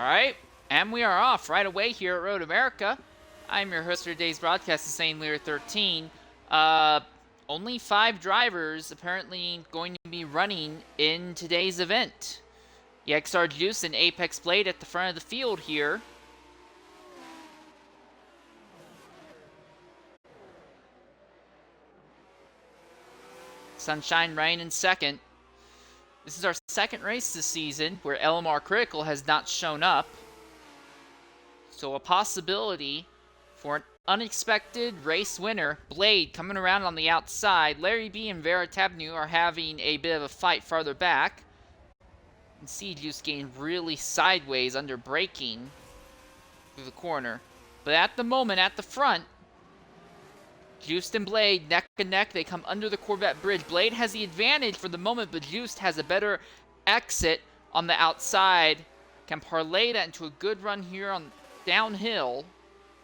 Alright, and we are off right away here at Road America. I'm your host for today's broadcast, Insane Leader 13. Only 5 drivers apparently going to be running in today's event. EXR Juice and Apex Blade at the front of the field here. Sunshine running in second. This is our second race this season where LMR Critical has not shown up. So a possibility for an unexpected race winner. Blade coming around on the outside. Larry B and Veritabnu are having a bit of a fight farther back. You can see Juice getting really sideways under braking through the corner. But at the moment, at the front, Juiced and Blade neck and neck. They come under the Corvette bridge. Blade has the advantage for the moment, but Juiced has a better exit on the outside. Can parlay that into a good run here on downhill.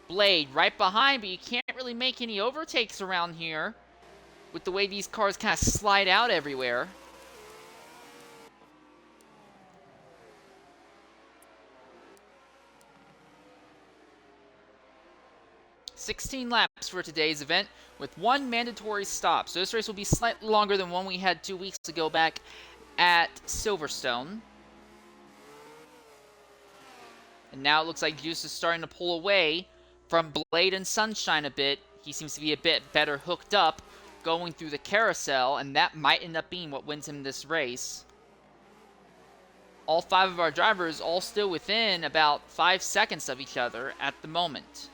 Blade right behind, but you can't really make any overtakes around here with the way these cars kind of slide out everywhere. "16 laps for today's event with 1 mandatory stop. So this race will be slightly longer than one we had 2 weeks ago back at Silverstone. And now it looks like Juice is starting to pull away from Blade and Sunshine a bit. He seems to be a bit better hooked up going through the carousel, and that might end up being what wins him this race. All 5 of our drivers all still within about 5 seconds of each other at the moment.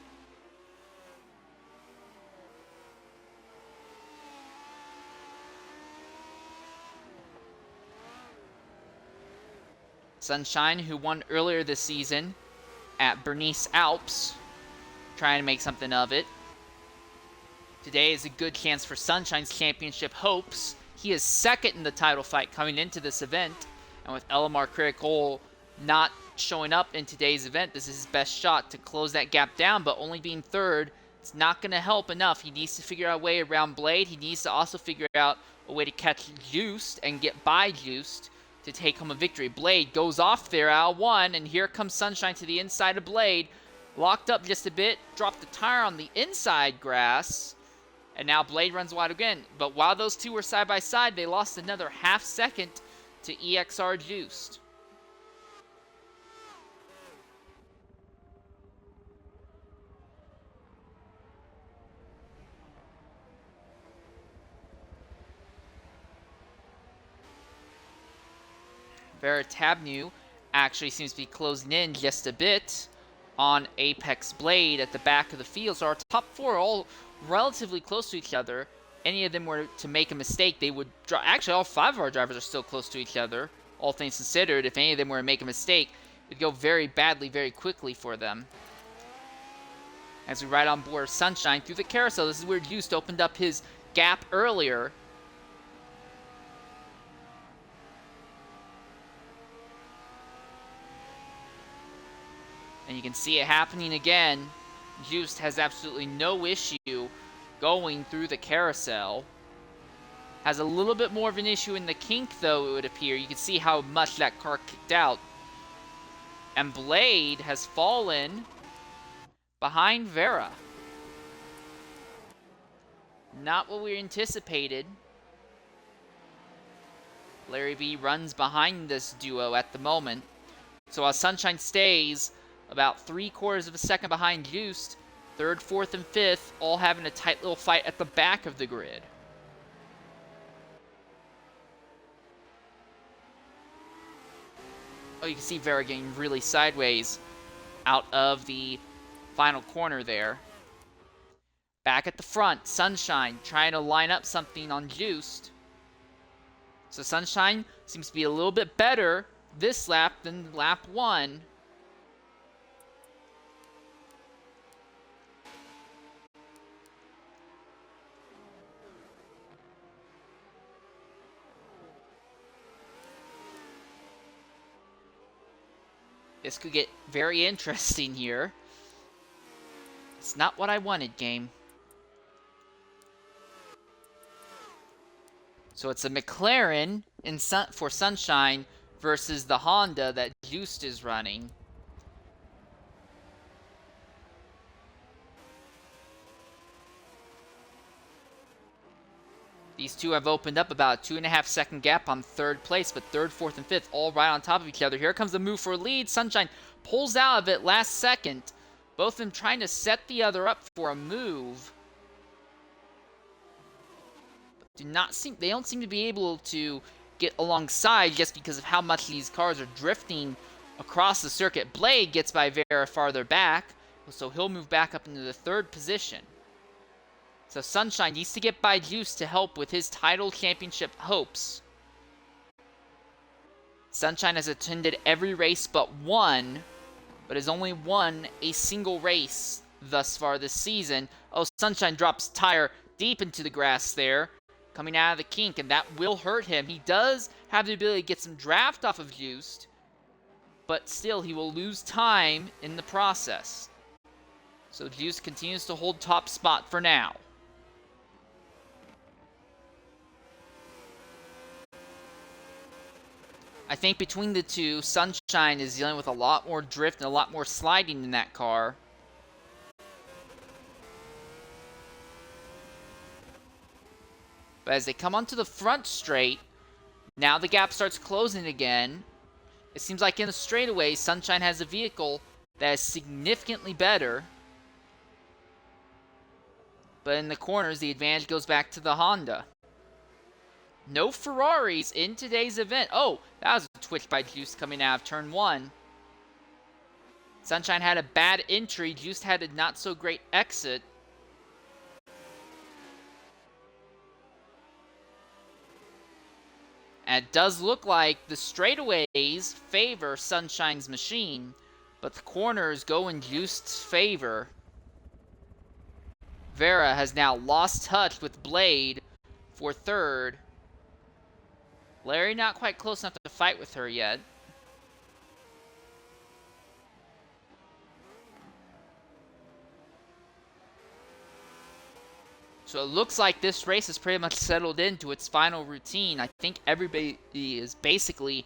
Sunshine, who won earlier this season at Bernice Alps, trying to make something of it. Today is a good chance for Sunshine's championship hopes. He is second in the title fight coming into this event, and with LMR Critical not showing up in today's event, this is his best shot to close that gap down, but only being third, it's not going to help enough. He needs to figure out a way around Blade. He needs to also figure out a way to catch Juiced and get by Juiced to take home a victory. Blade goes off there out of 1, and here comes Sunshine to the inside of Blade. Locked up just a bit, dropped the tire on the inside grass, and now Blade runs wide again. But while those two were side by side, they lost another half second to EXR Juiced. Veritabnu actually seems to be closing in just a bit on Apex Blade at the back of the field. So our top 4 are all relatively close to each other. Any of them were to make a mistake, they would drop. Actually, all 5 of our drivers are still close to each other, all things considered. If any of them were to make a mistake, it would go very badly, very quickly for them. As we ride on board Sunshine through the carousel, this is where Juiced opened up his gap earlier. And you can see it happening again. Juiced has absolutely no issue going through the carousel. Has a little bit more of an issue in the kink, though, it would appear. You can see how much that car kicked out. And Blade has fallen behind Vera. Not what we anticipated. Larry B runs behind this duo at the moment. So while Sunshine stays about 3/4 of a second behind Juiced, 3rd, 4th, and 5th, all having a tight little fight at the back of the grid. Oh, you can see Vera getting really sideways out of the final corner there. Back at the front, Sunshine trying to line up something on Juiced. So Sunshine seems to be a little bit better this lap than lap 1. This could get very interesting here. It's not what I wanted, game. So it's a McLaren for Sunshine versus the Honda that Juiced is running. These two have opened up about a 2.5-second gap on third place, but third, fourth, and fifth all right on top of each other. Here comes the move for a lead. Sunshine pulls out of it last second. Both of them trying to set the other up for a move. But they don't seem to be able to get alongside just because of how much these cars are drifting across the circuit. Blade gets by Vera farther back, so he'll move back up into the third position. So Sunshine needs to get by Juice to help with his title championship hopes. Sunshine has attended every race but one, but has only won a single race thus far this season. Oh, Sunshine drops tire deep into the grass there, coming out of the kink, and that will hurt him. He does have the ability to get some draft off of Juiced, but still he will lose time in the process. So Juice continues to hold top spot for now. I think between the two, Sunshine is dealing with a lot more drift and a lot more sliding in that car. But as they come onto the front straight, now the gap starts closing again. It seems like in the straightaway, Sunshine has a vehicle that is significantly better. But in the corners, the advantage goes back to the Honda. No Ferraris in today's event. Oh, that was a twitch by Juice coming out of turn one. Sunshine had a bad entry. Juice had a not so great exit. And it does look like the straightaways favor Sunshine's machine, but the corners go in Juiced's favor. Vera has now lost touch with Blade for third. Larry not quite close enough to fight with her yet. So it looks like this race is pretty much settled into its final routine. I think everybody is basically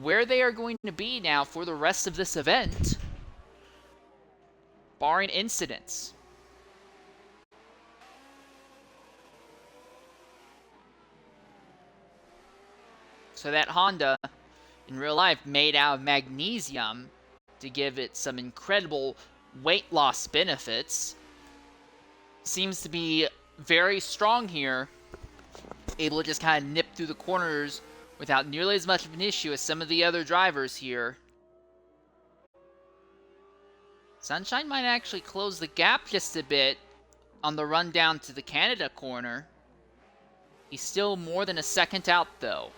where they are going to be now for the rest of this event, barring incidents. So that Honda, in real life, made out of magnesium to give it some incredible weight loss benefits, seems to be very strong here, able to just kind of nip through the corners without nearly as much of an issue as some of the other drivers here. Sunshine might actually close the gap just a bit on the run down to the Canada corner. He's still more than a second out, though.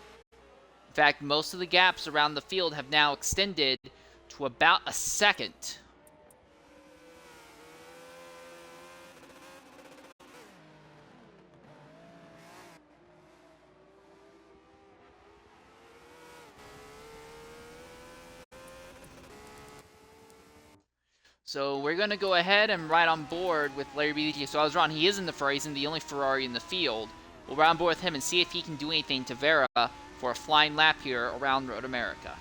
In fact, most of the gaps around the field have now extended to about a second. So we're going to go ahead and ride on board with Larry BDG. So I was wrong. He is in the Ferrari. He's in the only Ferrari in the field. We'll ride on board with him and see if he can do anything to Vera for a flying lap here around Road America.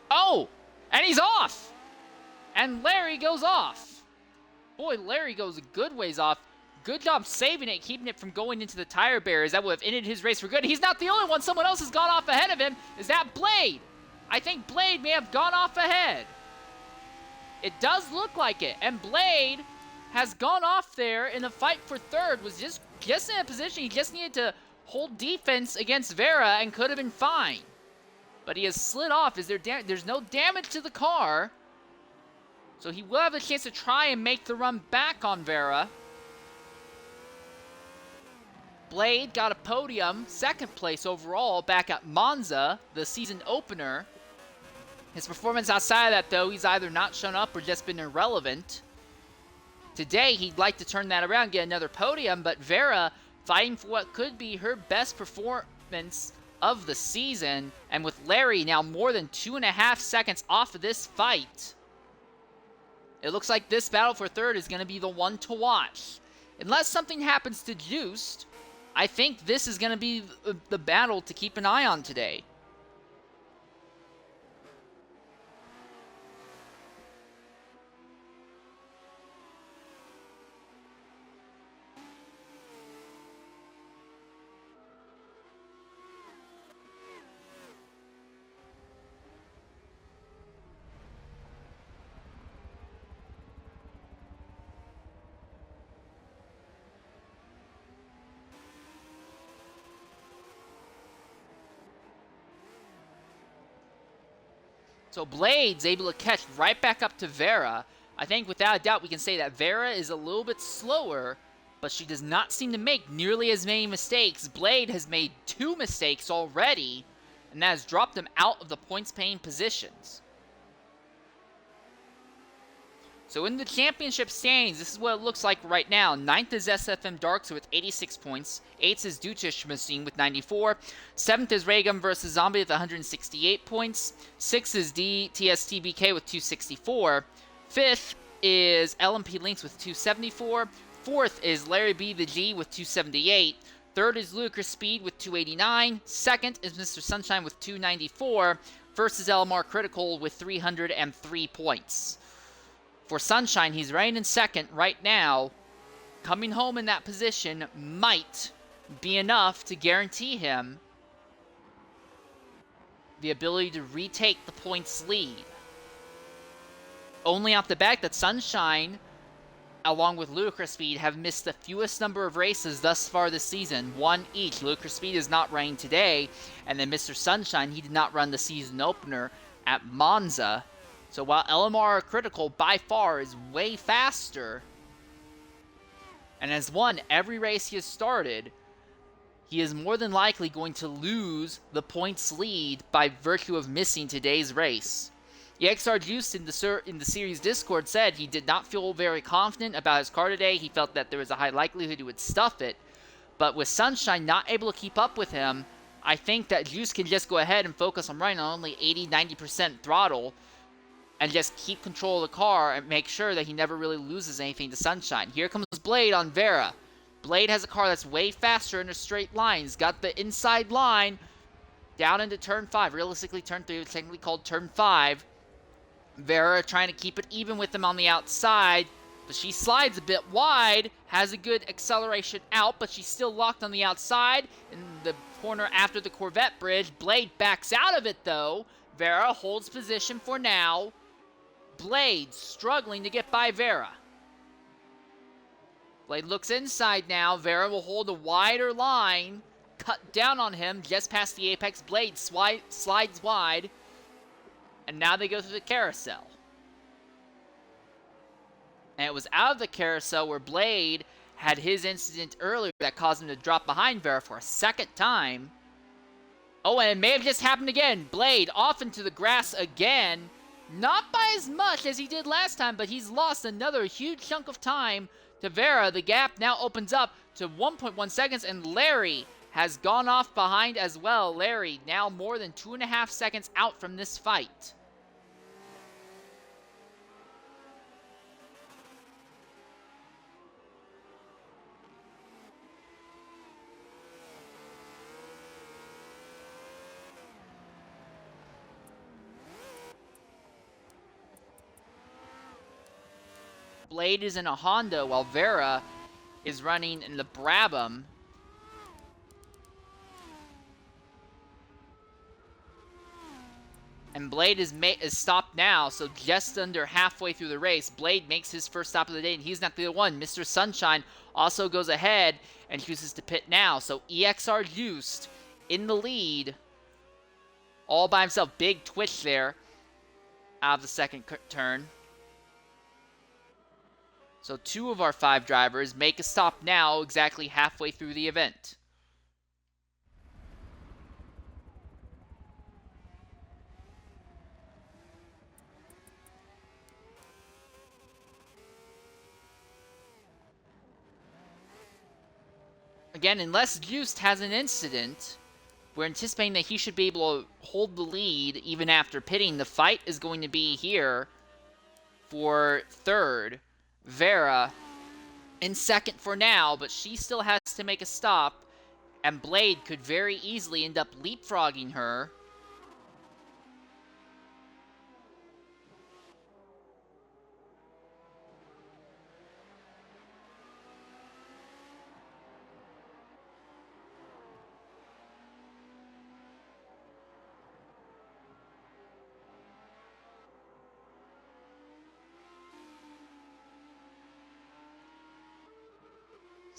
Oh! And he's off! And Larry goes off. Boy, Larry goes a good ways off. good job saving it, keeping it from going into the tire barriers. That would have ended his race for good. He's not the only one. Someone else has gone off ahead of him. Is that Blade? I think Blade may have gone off ahead. It does look like it. And Blade has gone off there in the fight for third. Was just in a position he just needed to hold defense against Vera and could have been fine. But he has slid off. There's no damage to the car. So he will have a chance to try and make the run back on Vera. Blade got a podium, second place overall back at Monza, the season opener. His performance outside of that, though, he's either not shown up or just been irrelevant. Today, he'd like to turn that around, get another podium, but Vera fighting for what could be her best performance of the season, and with Larry now more than 2.5 seconds off of this fight, it looks like this battle for third is going to be the one to watch. Unless something happens to Juiced, I think this is going to be the battle to keep an eye on today. So Blade's able to catch right back up to Vera. I think without a doubt we can say that Vera is a little bit slower, but she does not seem to make nearly as many mistakes. Blade has made 2 mistakes already, and that has dropped him out of the points-paying positions. So in the championship standings, this is what it looks like right now. 9th is SFM Darks with 86 points. 8th is Duchish Machine with 94. 7th is Raygun vs. Zombie with 168 points. 6th is DTSTBK with 264. 5th is LMP Links with 274. 4th is Larry B. the G with 278. 3rd is Ludicrous Speed with 289. 2nd is Mr. Sunshine with 294. 1st is LMR Critical with 303 points. For Sunshine, he's right in second right now. Coming home in that position might be enough to guarantee him the ability to retake the points lead. Only off the back that Sunshine, along with Ludicrous Speed, have missed the fewest number of races thus far this season. 1 each. Ludicrous Speed is not running today, and then Mr. Sunshine, he did not run the season opener at Monza. So while LMR Critical by far is way faster and has won every race he has started, he is more than likely going to lose the points lead by virtue of missing today's race. EXR Juice in the series Discord said he did not feel very confident about his car today. He felt that there was a high likelihood he would stuff it. But with Sunshine not able to keep up with him, I think that Juice can just go ahead and focus on running on only 80-90% throttle and just keep control of the car and make sure that he never really loses anything to Sunshine. Here comes Blade on Vera. Blade has a car that's way faster in a straight line. He's got the inside line down into turn 5. Realistically, turn 3 was technically called turn 5. Vera trying to keep it even with him on the outside, but she slides a bit wide, has a good acceleration out, but she's still locked on the outside. In the corner after the Corvette bridge, Blade backs out of it though. Vera holds position for now. Blade struggling to get by Vera. Blade looks inside now. Vera will hold a wider line. Cut down on him just past the apex. Blade slides wide. And now they go through the carousel. And it was out of the carousel where Blade had his incident earlier that caused him to drop behind Vera for a second time. Oh, and it may have just happened again. Blade off into the grass again. Not by as much as he did last time, but he's lost another huge chunk of time to Vera. The gap now opens up to 1.1 seconds, and Larry has gone off behind as well. Larry now more than 2.5 seconds out from this fight. Blade is in a Honda while Vera is running in the Brabham. And Blade is stopped now, so just under halfway through the race, Blade makes his first stop of the day, and he's not the one. Mr. Sunshine also goes ahead and chooses to pit now. So EXR Juiced in the lead, all by himself. Big twitch there out of the second turn. So 2 of our 5 drivers make a stop now, exactly halfway through the event. Again, unless Juiced has an incident, we're anticipating that he should be able to hold the lead even after pitting. The fight is going to be here for third. Vera in second for now, but she still has to make a stop, and Blade could very easily end up leapfrogging her.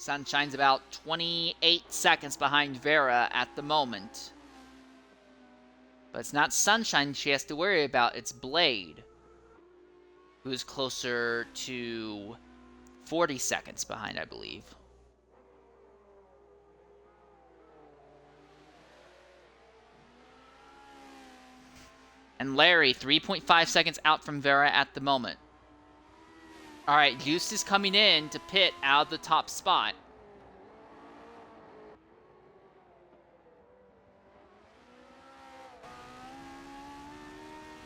Sunshine's about 28 seconds behind Vera at the moment. But it's not Sunshine she has to worry about, it's Blade, who's closer to 40 seconds behind, I believe. And Larry, 3.5 seconds out from Vera at the moment. Alright, Juiced is coming in to pit out of the top spot.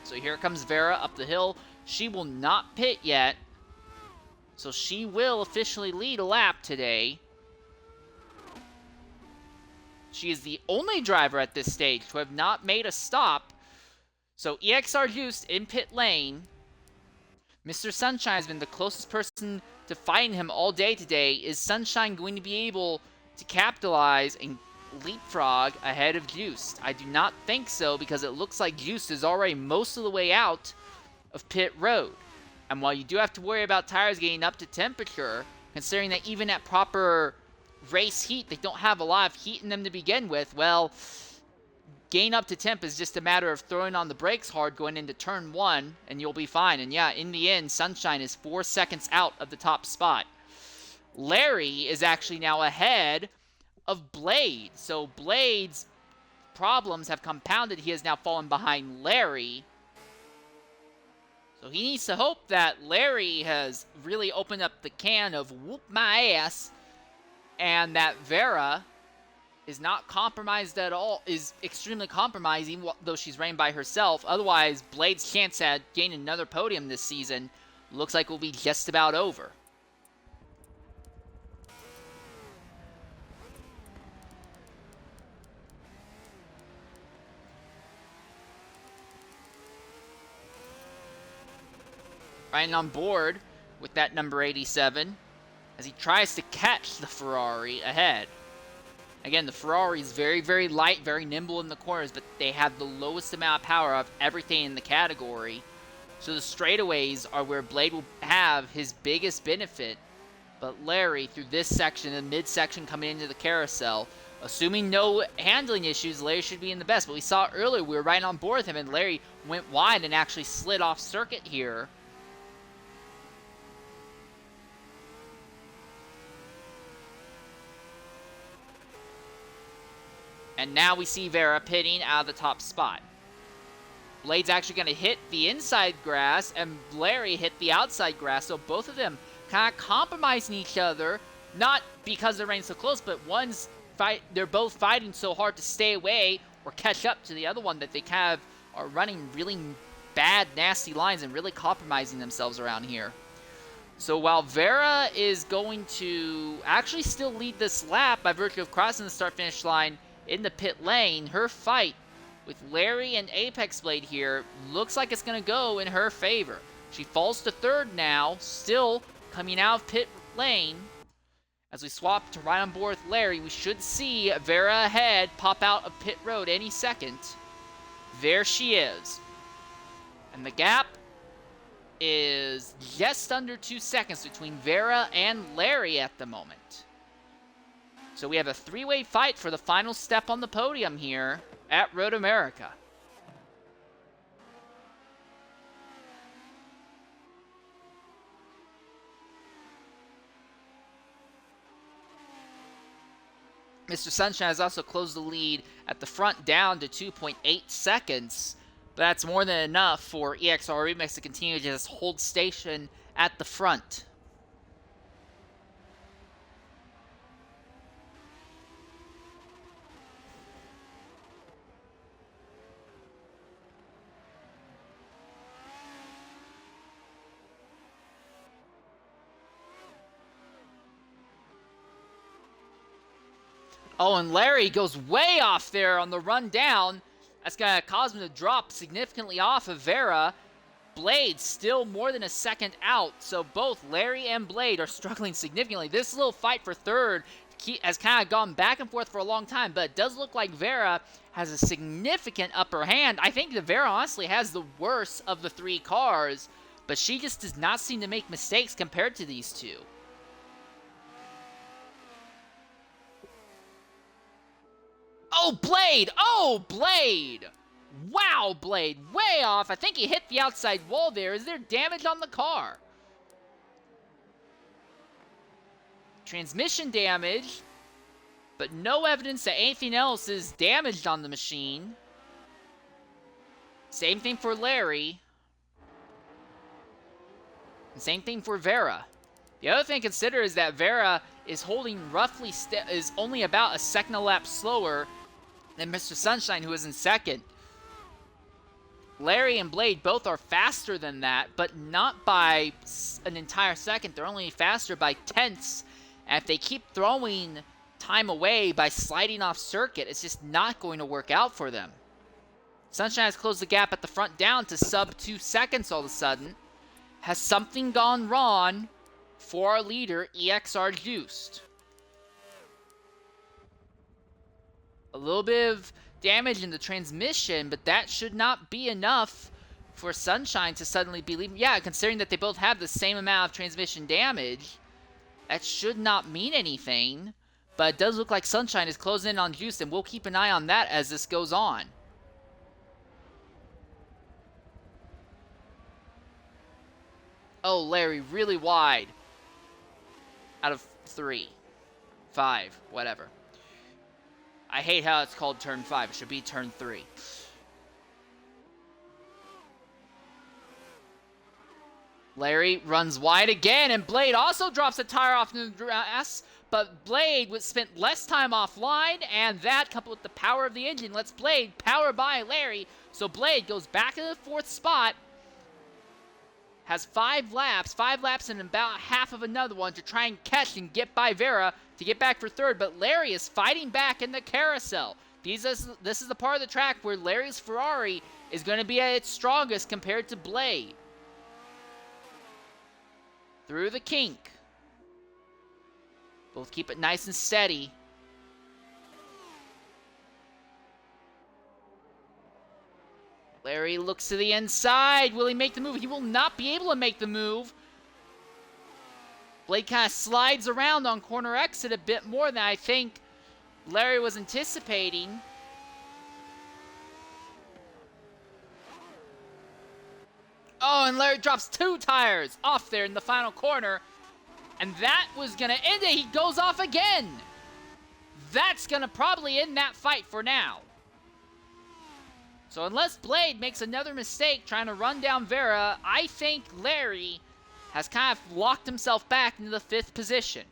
So here comes Vera up the hill. She will not pit yet, so she will officially lead a lap today. She is the only driver at this stage to have not made a stop. So EXR Juiced in pit lane. Mr. Sunshine has been the closest person to fighting him all day today. Is Sunshine going to be able to capitalize and leapfrog ahead of Juiced? I do not think so, because it looks like Juiced is already most of the way out of pit road. And while you do have to worry about tires getting up to temperature, considering that even at proper race heat, they don't have a lot of heat in them to begin with, well, getting up to temp is just a matter of throwing on the brakes hard going into turn 1, and you'll be fine. And yeah, in the end, Sunshine is 4 seconds out of the top spot. Larry is actually now ahead of Blade. So Blade's problems have compounded. He has now fallen behind Larry. So he needs to hope that Larry has really opened up the can of whoop my ass, and that Vera is not compromised at all, is extremely compromised, even though she's running by herself. Otherwise, Blade's chance at gaining another podium this season looks like will be just about over. Riding on board with that number 87 as he tries to catch the Ferrari ahead. Again, the Ferrari is very, very light, very nimble in the corners, but they have the lowest amount of power of everything in the category. So the straightaways are where Blade will have his biggest benefit. But Larry, through this section, the midsection coming into the carousel, assuming no handling issues, Larry should be in the best. But we saw earlier, we were right on board with him, and Larry went wide and actually slid off circuit here. And now we see Vera pitting out of the top spot. Blade's actually going to hit the inside grass, and Larry hit the outside grass, so both of them kind of compromising each other, not because they're running so close, but they're both fighting so hard to stay away or catch up to the other one that they kind of are running really bad, nasty lines and really compromising themselves around here. So while Vera is going to actually still lead this lap by virtue of crossing the start-finish line in the pit lane, her fight with Larry and Apex Blade here looks like it's going to go in her favor. She falls to third now, still coming out of pit lane. As we swap to right on board with Larry, we should see Vera ahead pop out of pit road any second. There she is. And the gap is just under 2 seconds between Vera and Larry at the moment. So we have a three-way fight for the final step on the podium here at Road America. Mr. Sunshine has also closed the lead at the front down to 2.8 seconds. But that's more than enough for EXR Remix to continue to just hold station at the front. Oh, and Larry goes way off there on the run down. That's going to cause him to drop significantly off of Vera. Blade still more than a second out, so both Larry and Blade are struggling significantly. This little fight for third has kind of gone back and forth for a long time, but it does look like Vera has a significant upper hand. I think that Vera honestly has the worst of the three cars, but she just does not seem to make mistakes compared to these two. Oh, Blade! Oh, Blade! Wow, Blade, way off. I think he hit the outside wall there. Is there damage on the car? Transmission damage, but no evidence that anything else is damaged on the machine. Same thing for Larry. And same thing for Vera. The other thing to consider is that Vera is holding roughly, is only about a second a lap slower than Mr. Sunshine, who is in second. Larry and Blade both are faster than that, but not by an entire second. They're only faster by tenths. And if they keep throwing time away by sliding off circuit, it's just not going to work out for them. Sunshine has closed the gap at the front down to sub 2 seconds all of a sudden. Has something gone wrong for our leader, EXR Juiced? A little bit of damage in the transmission, but that should not be enough for Sunshine to suddenly be leaving. Yeah, considering that they both have the same amount of transmission damage, that should not mean anything. But it does look like Sunshine is closing in on Juice, and we'll keep an eye on that as this goes on. Oh, Larry, really wide. Out of 3, 5, whatever. I hate how it's called turn 5. It should be turn 3. Larry runs wide again, and Blade also drops a tire off in the grass, but Blade spent less time offline, and that, coupled with the power of the engine, lets Blade power by Larry, so Blade goes back to the 4th spot, has 5 laps and about half of another one to try and catch and get by Vera to get back for 3rd, but Larry is fighting back in the carousel. This is the part of the track where Larry's Ferrari is going to be at its strongest compared to Blade. Through the kink. Both keep it nice and steady. Larry looks to the inside. Will he make the move? He will not be able to make the move. Blade kind of slides around on corner exit a bit more than I think Larry was anticipating. Oh, and Larry drops 2 tires off there in the final corner. And that was going to end it. He goes off again. That's going to probably end that fight for now. So unless Blade makes another mistake trying to run down Vera, I think Larry has kind of locked himself back into the 5th position.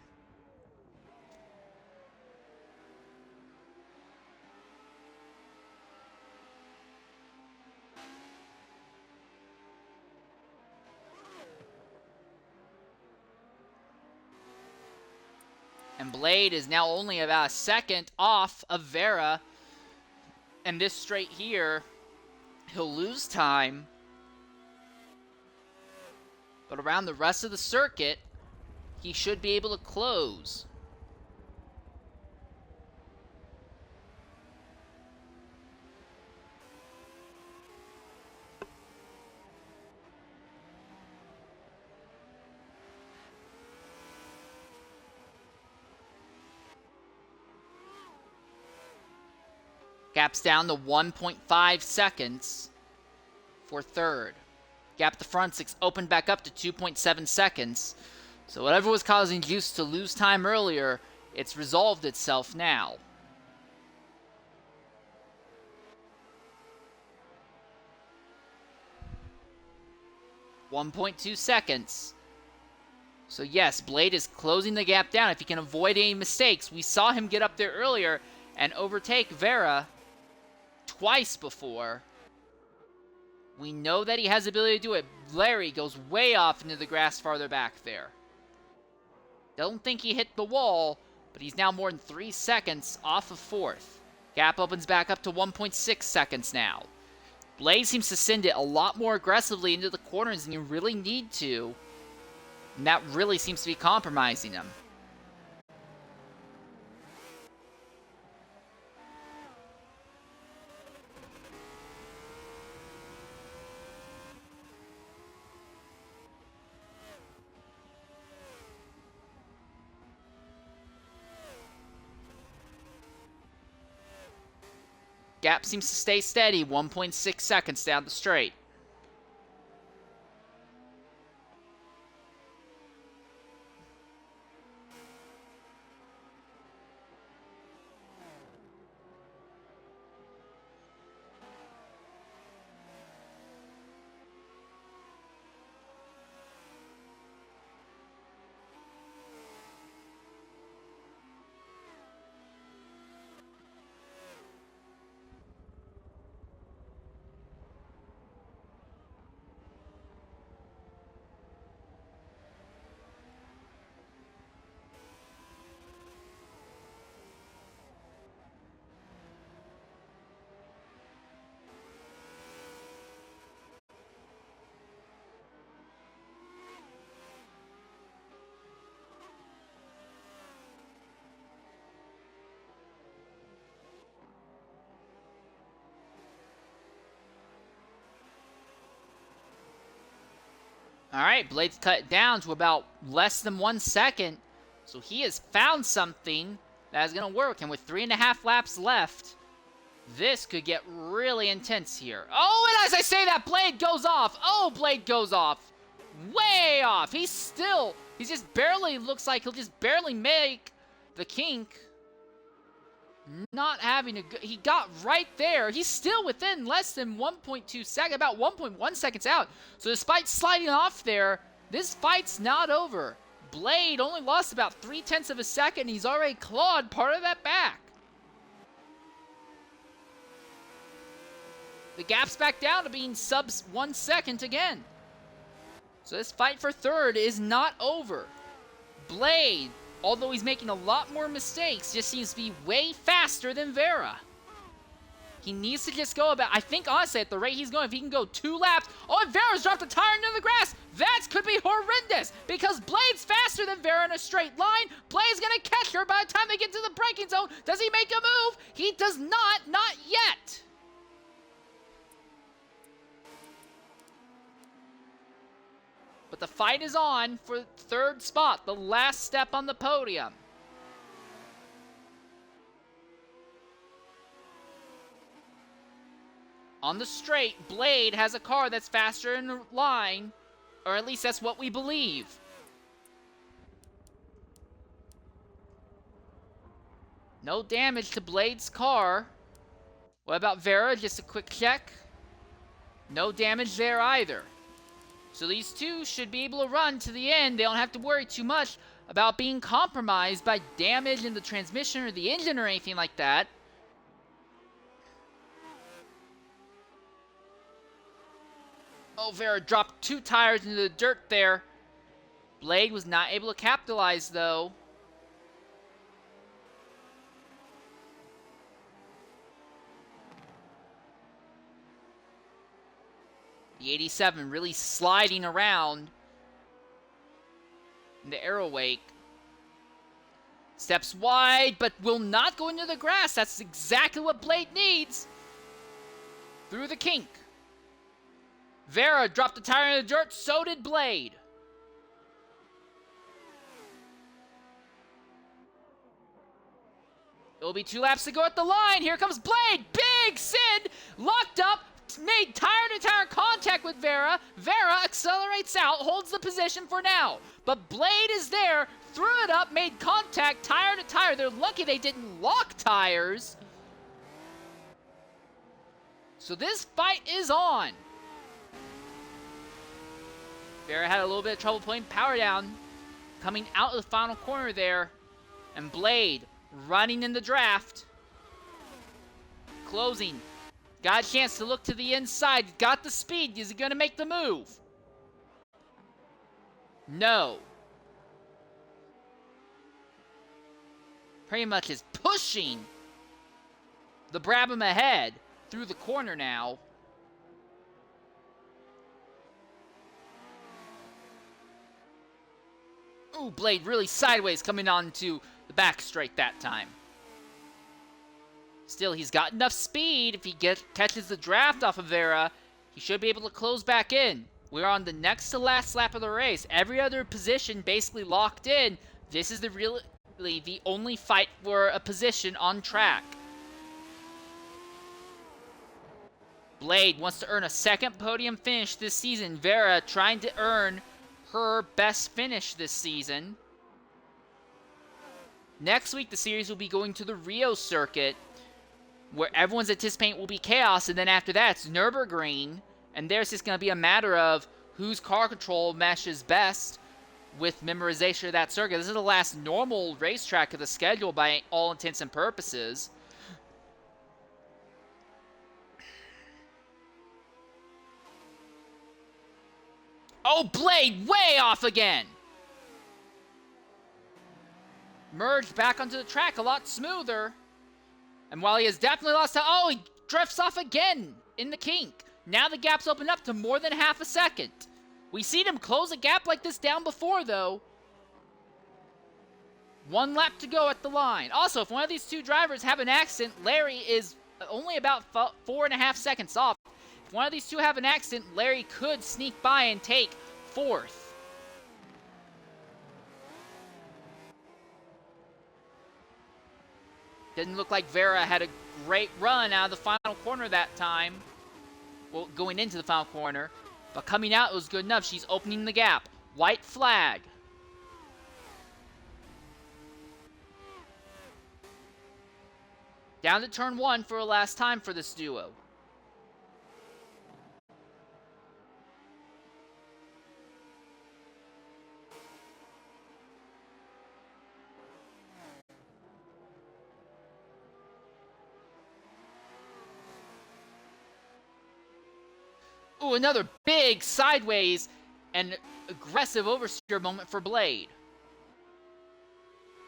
And Blade is now only about a second off of Vera. And this straight here, he'll lose time. But around the rest of the circuit, he should be able to close. Gap's down to 1.5 seconds for third. Gap to front six opened back up to 2.7 seconds. So whatever was causing Juice to lose time earlier, it's resolved itself now. .2 seconds. So yes, Blade is closing the gap down if he can avoid any mistakes. We saw him get up there earlier and overtake Vera twice before. We know that he has the ability to do it. Larry goes way off into the grass farther back there. Don't think he hit the wall, but he's now more than 3 seconds off of fourth. Gap opens back up to 1.6 seconds now. Blade seems to send it a lot more aggressively into the corners than you really need to. And that really seems to be compromising him. Gap seems to stay steady, 1.6 seconds down the straight. Alright, Blade's cut down to about less than 1 second. So he has found something that is going to work. And with 3.5 laps left, this could get really intense here. Oh, and as I say that, Blade goes off. Oh, Blade goes off. Way off. He just barely looks like he'll just barely make the kink. Not having a good, he got right there. He's still within less than 1.2 seconds, about 1.1 seconds out. So despite sliding off there, this fight's not over. Blade only lost about 0.3 of a second. He's already clawed part of that back. The gap's back down to being sub 1 second again. So this fight for third is not over. Blade, although he's making a lot more mistakes, just seems to be way faster than Vera. He needs to just go about, I think honestly at the rate he's going, if he can go 2 laps, oh, and Vera's dropped a tire into the grass. That could be horrendous because Blade's faster than Vera in a straight line. Blade's gonna catch her by the time they get to the braking zone. Does he make a move? He does not yet. But the fight is on for third spot, the last step on the podium. On the straight, Blade has a car that's faster in line, or at least that's what we believe. No damage to Blade's car. What about Vera? Just a quick check. No damage there either. So these two should be able to run to the end. They don't have to worry too much about being compromised by damage in the transmission or the engine or anything like that. Oh, Vera dropped 2 tires into the dirt there. Blade was not able to capitalize though. The 87 really sliding around in the arrow wake. Steps wide, but will not go into the grass. That's exactly what Blade needs. Through the kink. Vera dropped the tire in the dirt, so did Blade. It will be 2 laps to go at the line. Here comes Blade. Big breaks in, locked up, made tire-to-tire contact with Vera. Vera accelerates out, holds the position for now. But Blade is there, threw it up, made contact, tire-to-tire. They're lucky they didn't lock tires. So this fight is on. Vera had a little bit of trouble putting power down. Coming out of the final corner there. And Blade running in the draft. Closing. Got a chance to look to the inside. Got the speed. Is he going to make the move? No. Pretty much is pushing the Brabham ahead through the corner now. Ooh, Blade really sideways coming onto the back straight that time. Still, he's got enough speed. If he catches the draft off of Vera, he should be able to close back in. We're on the next to last lap of the race. Every other position basically locked in. This is really the only fight for a position on track. Blade wants to earn a second podium finish this season. Vera trying to earn her best finish this season. Next week, the series will be going to the Rio circuit, where everyone's anticipating will be chaos, and then after that, it's Nürburgring, and there's just going to be a matter of whose car control meshes best with memorization of that circuit. This is the last normal racetrack of the schedule by all intents and purposes. Oh, Blade way off again! Merged back onto the track a lot smoother. And while he has definitely lost time, oh, he drifts off again in the kink. Now the gap's opened up to more than half a second. We've seen him close a gap like this down before, though. 1 lap to go at the line. Also, if one of these two drivers have an accident, Larry is only about 4.5 seconds off. If one of these two have an accident, Larry could sneak by and take 4th. Didn't look like Vera had a great run out of the final corner that time. Well, going into the final corner. But coming out, it was good enough. She's opening the gap. White flag. Down to turn 1 for a last time for this duo. Ooh, another big sideways and aggressive oversteer moment for Blade.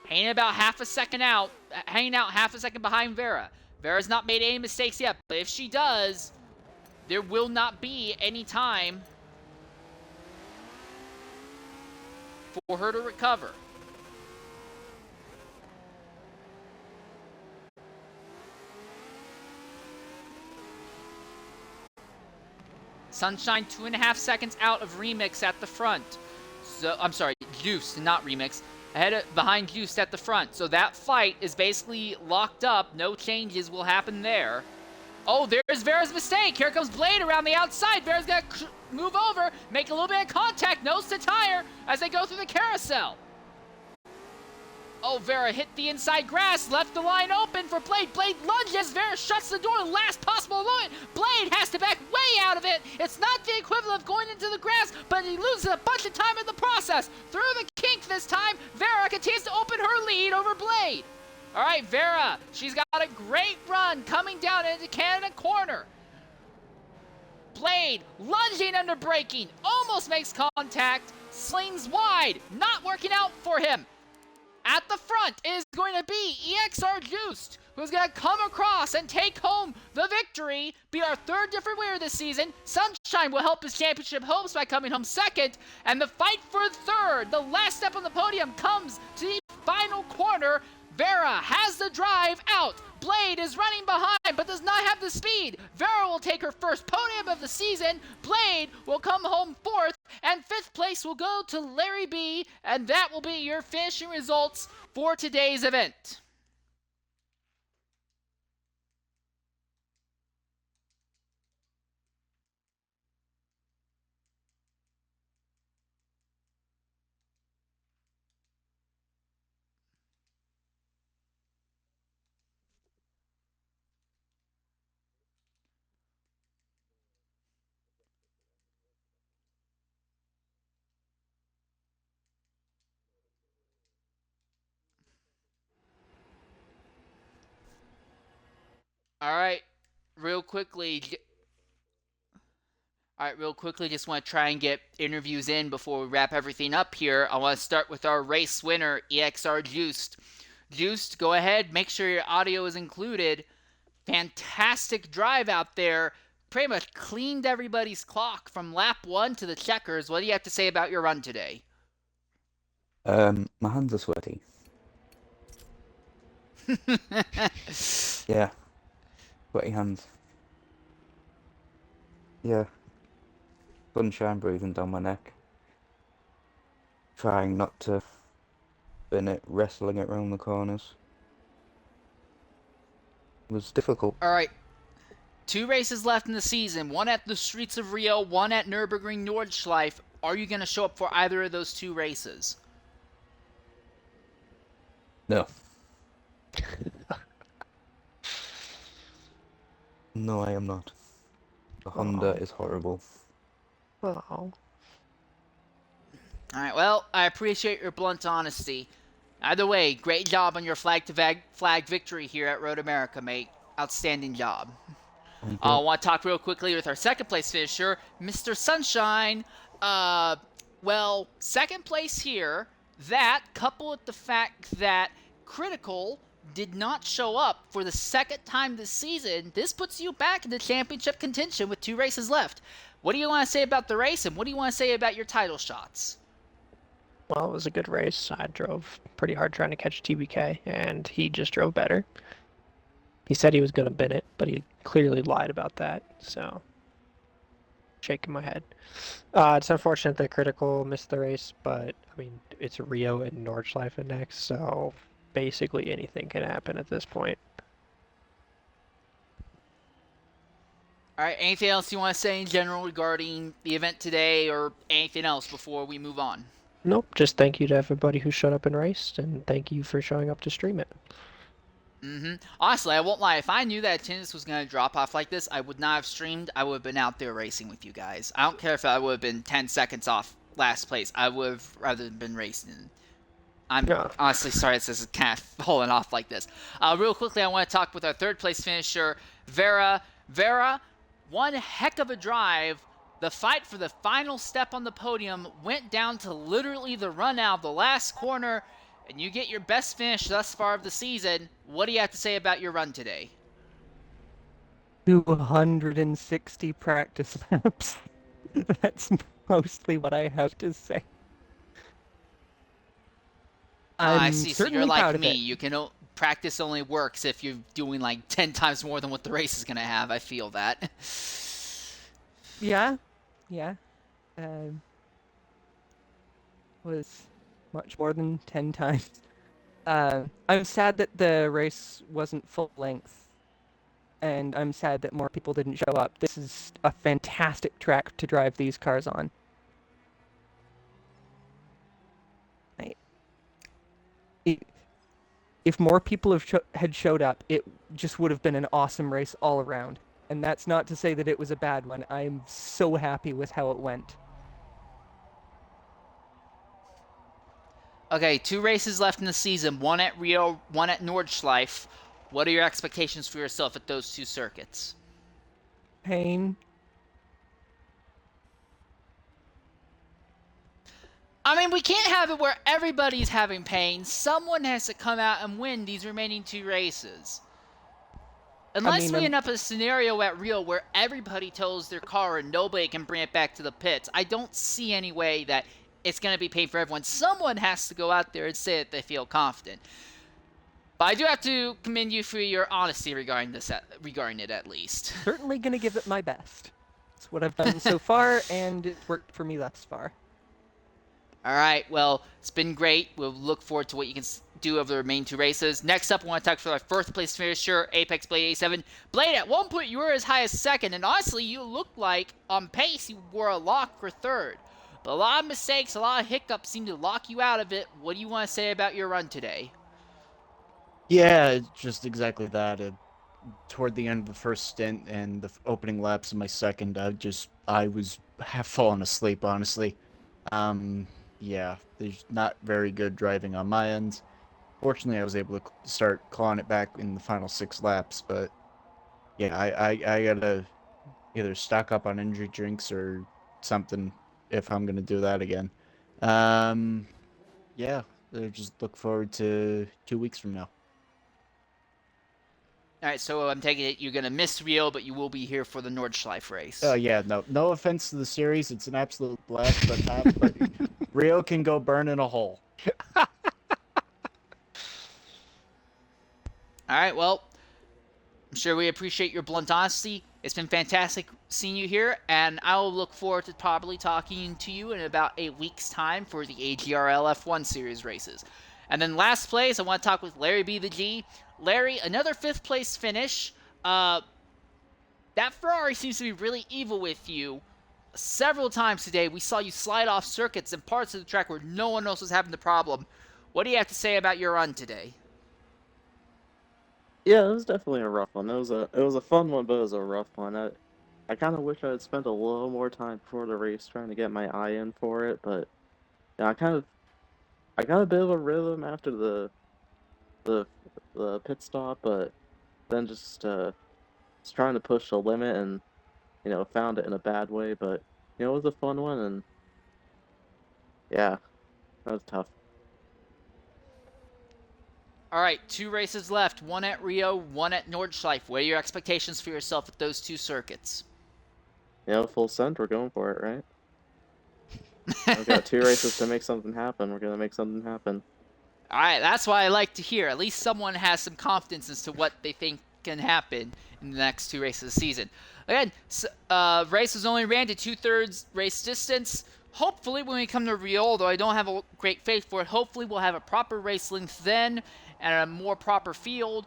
Hanging about half a second out, hanging out half a second behind Vera. Vera's not made any mistakes yet, but if she does, there will not be any time for her to recover. Sunshine 2.5 seconds out of Remix at the front. So, I'm sorry, Juiced, not Remix. Behind Juiced at the front. So that fight is basically locked up. No changes will happen there. Oh, there's Vera's mistake. Here comes Blade around the outside. Vera's got to move over, make a little bit of contact, nose to tire as they go through the carousel. Oh, Vera hit the inside grass, left the line open for Blade. Blade lunges, Vera shuts the door, last possible moment. Blade has to back way out of it. It's not the equivalent of going into the grass, but he loses a bunch of time in the process. Through the kink this time, Vera continues to open her lead over Blade. All right, Vera, she's got a great run coming down into Canada Corner. Blade lunging under braking, almost makes contact, slings wide, not working out for him. At the front is going to be EXR Juiced, who's going to come across and take home the victory, be our 3rd different winner this season. Sunshine will help his championship hopes by coming home 2nd, and the fight for 3rd, the last step on the podium, comes to the final corner. Vera has the drive out. Blade is running behind but does not have the speed. Vera will take her first podium of the season. Blade will come home 4th, and 5th place will go to Larry B, and that will be your finishing results for today's event. All right, real quickly. All right, real quickly, just want to try and get interviews in before we wrap everything up here. I want to start with our race winner, EXR Juiced. Juiced, go ahead, make sure your audio is included. Fantastic drive out there. Pretty much cleaned everybody's clock from lap 1 to the checkers. What do you have to say about your run today? My hands are sweaty. Yeah, sweaty hands. Yeah, sunshine breathing down my neck. Trying not to spin it, wrestling it round the corners. It was difficult. All right, 2 races left in the season. One at the streets of Rio, one at Nürburgring Nordschleife. Are you going to show up for either of those 2 races? No. No, I am not. The Honda is horrible. Oh. All right, well, I appreciate your blunt honesty. Either way, great job on your flag victory here at Road America, mate. Outstanding job. I want to talk real quickly with our second place finisher, Mr. Sunshine. Well, second place here. That, coupled with the fact that Critical did not show up for the second time this season, this puts you back in the championship contention with 2 races left. What do you want to say about the race, and what do you want to say about your title shots? Well, it was a good race. I drove pretty hard trying to catch TBK, and he just drove better. He said he was going to bin it, but he clearly lied about that, so shaking my head. It's unfortunate that Critical missed the race, but, I mean, it's Rio and Nordschleife next, so basically anything can happen at this point. All right, anything else you want to say in general regarding the event today or anything else before we move on? Nope, just thank you to everybody who showed up and raced, and thank you for showing up to stream it. Honestly, I won't lie. If I knew that attendance was going to drop off like this, I would not have streamed. I would have been out there racing with you guys. I don't care if I would have been 10 seconds off last place. I would have rather been racing. I'm honestly sorry this is kind of falling off like this. Real quickly, I want to talk with our third place finisher, Vera. Vera, one heck of a drive. The fight for the final step on the podium went down to literally the run out of the last corner, and you get your best finish thus far of the season. What do you have to say about your run today? 260 practice laps. That's mostly what I have to say. I see. So you're like me. It. You can practice only works if you're doing like 10 times more than what the race is gonna have. I feel that. Yeah. Was much more than 10 times. I'm sad that the race wasn't full length, and I'm sad that more people didn't show up. This is a fantastic track to drive these cars on. If more people had showed up, it just would have been an awesome race all around. And that's not to say that it was a bad one. I'm so happy with how it went. Okay, 2 races left in the season. One at Rio, one at Nordschleife. What are your expectations for yourself at those 2 circuits? Pain. I mean, we can't have it where everybody's having pain. Someone has to come out and win these remaining 2 races. Unless we end up in a scenario at Rio where everybody tows their car and nobody can bring it back to the pits, I don't see any way that it's going to be paid for everyone. Someone has to go out there and say that they feel confident. But I do have to commend you for your honesty regarding it at least. Certainly going to give it my best. It's what I've done so far, and it's worked for me thus far. All right, well, it's been great. We'll look forward to what you can do over the remaining 2 races. Next up, we want to talk for our first place finisher, Apex Blade 87. Blade, at one point you were as high as second, and honestly, you looked like on pace you were a lock for third. But a lot of mistakes, a lot of hiccups seem to lock you out of it. What do you want to say about your run today? Yeah, just exactly that. Toward the end of the first stint and the opening laps of my second, I was half falling asleep, honestly. Yeah, there's not very good driving on my end. Fortunately, I was able to start clawing it back in the final 6 laps, but yeah, I gotta either stock up on energy drinks or something if I'm gonna do that again. Yeah, just look forward to 2 weeks from now. All right, so I'm taking it you're going to miss Rio, but you will be here for the Nordschleife race. Oh yeah, no offense to the series, it's an absolute blast, but Rio can go burn in a hole. All right, well, I'm sure we appreciate your blunt honesty. It's been fantastic seeing you here, and I will look forward to probably talking to you in about a week's time for the AGRL F1 Series races. And then last place, I want to talk with Larry B. the G. Larry, another 5th place finish. That Ferrari seems to be really evil with you. Several times today, we saw you slide off circuits and parts of the track where no one else was having the problem. What do you have to say about your run today? Yeah, it was definitely a rough one. It was a fun one, but it was a rough one. I kind of wish I had spent a little more time before the race trying to get my eye in for it, but yeah, I got a bit of a rhythm after the the pit stop, but then just trying to push the limit and found it in a bad way, but it was a fun one, and yeah, that was tough. All right, 2 races left. One at Rio, one at Nordschleife. What are your expectations for yourself at those 2 circuits? Full send, we're going for it, right? We've got 2 races to make something happen. We're gonna make something happen. All right, that's what I like to hear. At least someone has some confidence as to what they think can happen in the next 2 races of the season. Again, race was only ran to 2/3 race distance. Hopefully, when we come to Rio, although I don't have a great faith for it, hopefully we'll have a proper race length then and a more proper field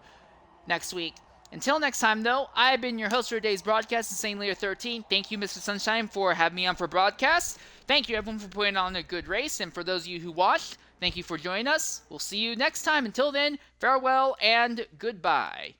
next week. Until next time, though, I've been your host for today's broadcast, Insane Leader 13. Thank you, Mr. Sunshine, for having me on for broadcast. Thank you, everyone, for putting on a good race. And for those of you who watched, thank you for joining us. We'll see you next time. Until then, farewell and goodbye.